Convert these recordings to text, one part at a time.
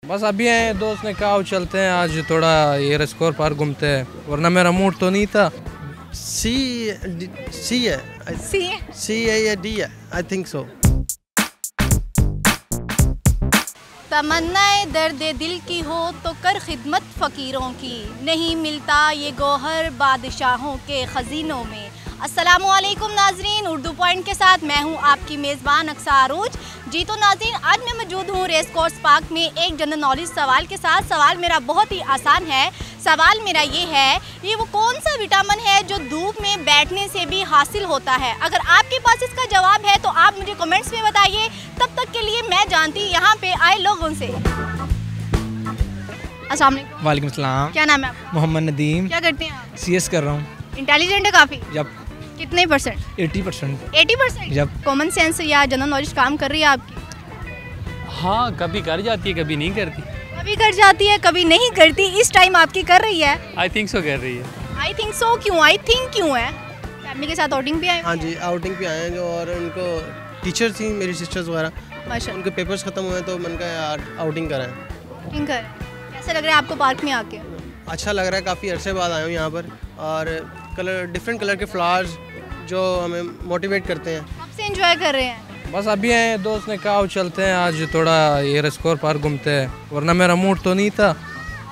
बस अभी आए दोस्त ने कहा चलते हैं आज थोड़ा ये रेस्कोर पार्क घूमते हैं, वरना मेरा मूड तो नहीं था। सी है, सी है या डी है, आई थिंक सो। तमन्नाए दर्द दिल की हो तो कर खिदमत फ़कीरों की, नहीं मिलता ये गौहर बादशाहों के ख़ज़ीनों में। अस्सलामुअलैकुम नाज़रीन, उर्दू पॉइंट के साथ मैं हूं आपकी मेज़बान अक्सा आरूज। जी तो नाज़रीन, आज मैं मौजूद हूं रेस कोर्स पार्क में एक जनरल नॉलेज सवाल के साथ। सवाल मेरा बहुत ही आसान है। सवाल मेरा ये है, ये वो कौन सा विटामिन है जो धूप में बैठने से भी हासिल होता है? अगर आपके पास इसका जवाब है तो आप मुझे कमेंट्स में बताइए। तब तक के लिए मैं जानती यहाँ पे आए लोगों से। अस्सलाम वालेकुम। वालेकुम सलाम। क्या नाम है आपका? मोहम्मद नदीम। क्या करते हैं आप? CS कर रहा हूँ। इंटेलिजेंट है काफ़ी? जब कितने परसेंट? 80%। 80%? जब कॉमन सेंस या जनरल नॉलेज काम कर रही है आपकी? हाँ, कभी कर जाती है, कभी नहीं करती। कभी कर जाती है, कभी नहीं करती। इस टाइम आपकी कर रही है? आई थिंक सो कर रही है। आई थिंक सो क्यों? आई थिंक क्यों है? फैमिली के साथ आउटिंग भी आए? हाँ जी, आउटिंग पे आए हैं जो, और उनको टीचर थी मेरी सिस्टर्स वगैरह, माशाल्लाह। उनके पेपर्स ख़त्म हुए तो मैंने कहा यार आउटिंग कराएं। आउटिंग कर। कैसा लग रहा है आपको पार्क में आके? अच्छा लग रहा है, काफ़ी अरसे बाद आया हूँ यहाँ पर, और कलर डिफरेंट कलर के फ्लावर्स जो हमें मोटिवेट करते हैं। कब से एंजॉय कर रहे हैं? बस अभी आए दोस्त ने कहा चलते हैं आज थोड़ा ये रेस्कोर पार्क घूमते हैं, वरना मेरा मूड तो नहीं था,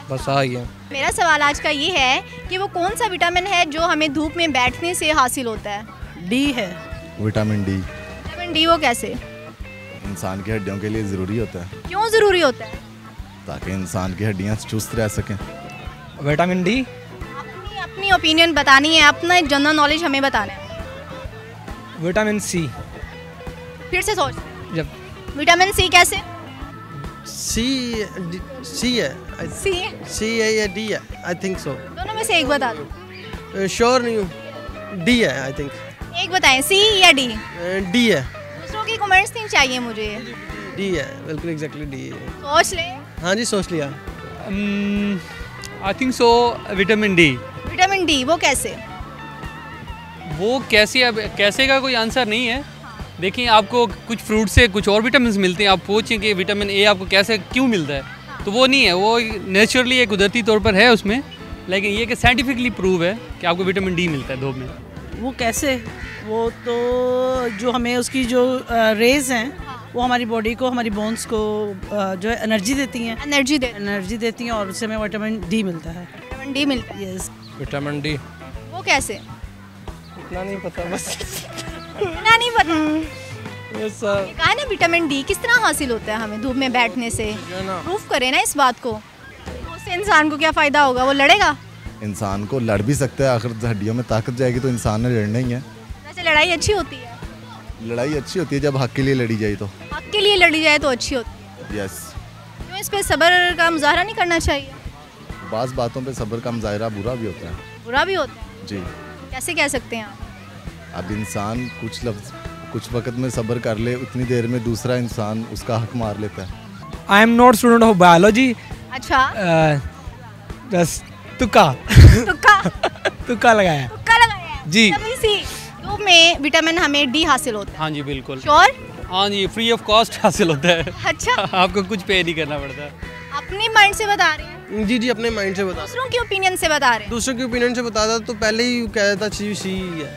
बस आ गया। मेरा सवाल आज का ये है कि वो कौन सा विटामिन है जो हमें धूप में बैठने से हासिल होता है? डी है। Vitamin D. विटामिन डी वो कैसे? इंसान की हड्डियों के लिए ज़रूरी होता है, क्यों ज़रूरी होता है? ताकि इंसान की हड्डियाँ चुस्त रह सकें। Vitamin D. अपनी अपनी ओपिनियन बतानी है, अपना जनरल नॉलेज हमें बताना है। Vitamin C। फिर से सोच। जब विटामिन सी कैसे? सी है, सी है या डी है, आई थिंक सो। दोनों में से एक बता दो। श्योर नहीं हूँ, डी है आई थिंक। एक बताएं, सी या डी? डी है। दूसरों की कमेंट्स नहीं चाहिए मुझे। डी है, बिल्कुल एग्जैक्टली डी है। सोच ले। हाँ जी, सोच लिया। I think so vitamin D. Vitamin D वो कैसे? वो कैसे, अब कैसे का कोई आंसर नहीं है। देखिए, आपको कुछ फ्रूट से कुछ और विटामिन मिलते हैं, आप पूछें कि विटामिन ए आपको कैसे क्यों मिलता है, तो वो नहीं है, वो नेचुरली एक कुदरती तौर पर है उसमें, लेकिन ये कि साइंटिफिकली प्रूव है कि आपको विटामिन डी मिलता है धूप में। वो कैसे? वो तो जो हमें उसकी जो रेज हैं वो हमारी बॉडी को, हमारी बोन्स को जो है एनर्जी देती हैं। एनर्जी देती हैं और उससे हमें विटामिन डी मिलता है। विटामिन डी मिलता है। यस। विटामिन डी वो कैसे? इतना नहीं पता, बस ना नहीं पता। बस ये कहा ना विटामिन डी किस तरह हासिल होता है हमें धूप में बैठने से? प्रूफ करें ना इस बात को। उससे इंसान को क्या फ़ायदा होगा? वो लड़ेगा? इंसान को लड़ भी सकता है, आखिर हड्डियों में ताकत जाएगी तो इंसान ने लड़ना ही है। वैसे लड़ाई अच्छी होती है? लड़ाई अच्छी होती है जब हक के लिए लड़ी जाए तो। हक के लिए लड़ी जाए तो अच्छी होती है। यस। क्यों इस पे सब्र का मुजाहरा नहीं करना चाहिए? बाज़ बातों पे सब्र का मुजाहरा बुरा भी होता है। बुरा भी होता है? जी। कैसे कह सकते हैं आप? अब इंसान कुछ वक्त में सब्र कर ले, उतनी देर में दूसरा इंसान उसका हक मार लेता है। I am not student of biology. अच्छा। बस तुक्का तुक्का लगाया। तुक्का लगाया है? जी। Vitamin C. धूप में विटामिन हमें डी हासिल होता है? हाँ जी, बिल्कुल। श्योर? हाँ जी, फ्री ऑफ कॉस्ट हासिल होता है। अच्छा। आपको कुछ पे नहीं करना पड़ता। अपने माइंड से बता रहे हैं? जी, अपने माइंड से बता। दूसरों की ओपिनियन से बता रहे हैं? दूसरों के ओपिनियन से बताता तो पहले ही कह देता सी है।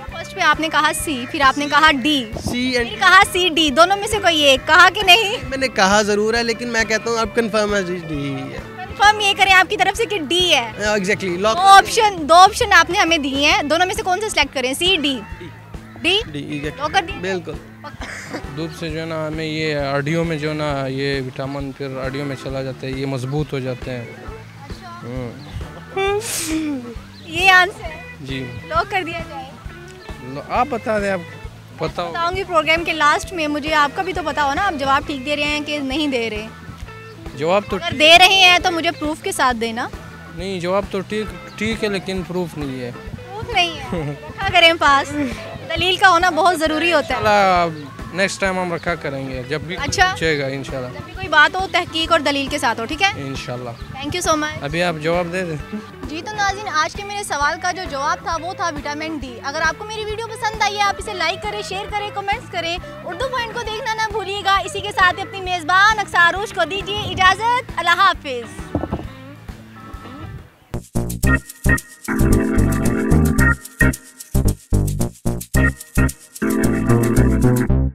फर्स्ट पे आपने कहा सी, फिर आपने कहा डी, सी एंड फिर कहा सी डी, दोनों में से कोई एक कहा कि नहीं? मैंने कहा ज़रूर है, लेकिन मैं कहता हूँ आप कंफर्म है जी, डी है। कंफर्म ये करें आपकी तरफ से कि डी है? एग्जैक्टली। दो ऑप्शन आपने हमें दिए हैं, दोनों में से कौन सा सिलेक्ट करें? C D? डी लॉक कर दिया? बिल्कुल। धूप से जो है ना हमें ये हड्डियों में जो ना ये विटामिन फिर हड्डियों में चला जाता है, ये मजबूत हो जाते हैं। ये आंसर है? जी। लॉक कर दिया जाए? आप बता दें, आप पता हो। बताऊंगी प्रोग्राम के लास्ट में। मुझे आपका भी तो पता हो ना, आप जवाब ठीक दे रहे हैं कि नहीं दे रहे? जवाब तो अगर दे रहे हैं तो मुझे प्रूफ के साथ देना। नहीं, जवाब तो ठीक है, लेकिन प्रूफ नहीं है। प्रूफ नहीं है? रखा करें पास। दलील का होना बहुत ज़रूरी होता है। नेक्स्ट टाइम हम रखा करेंगे जब भी अच्छा। पूछेगा इंशाल्लाह। जब भी कोई बात हो तहकीक और दलील के साथ हो, ठीक है। इंशाल्लाह। Thank you so much. अभी आप जवाब दे दें। जी तो नाज़रीन, आज के मेरे सवाल का जो जवाब था वो था विटामिन डी। अगर आपको मेरी वीडियो पसंद आई है आप इसे लाइक करें, शेयर करें, कमेंट्स करें। उर्दू पॉइंट को देखना ना भूलिएगा। इसी के साथ ही अपनी मेज़बान अक्सा आरूश को दीजिए इजाज़त। अल्लाह हाफिज़।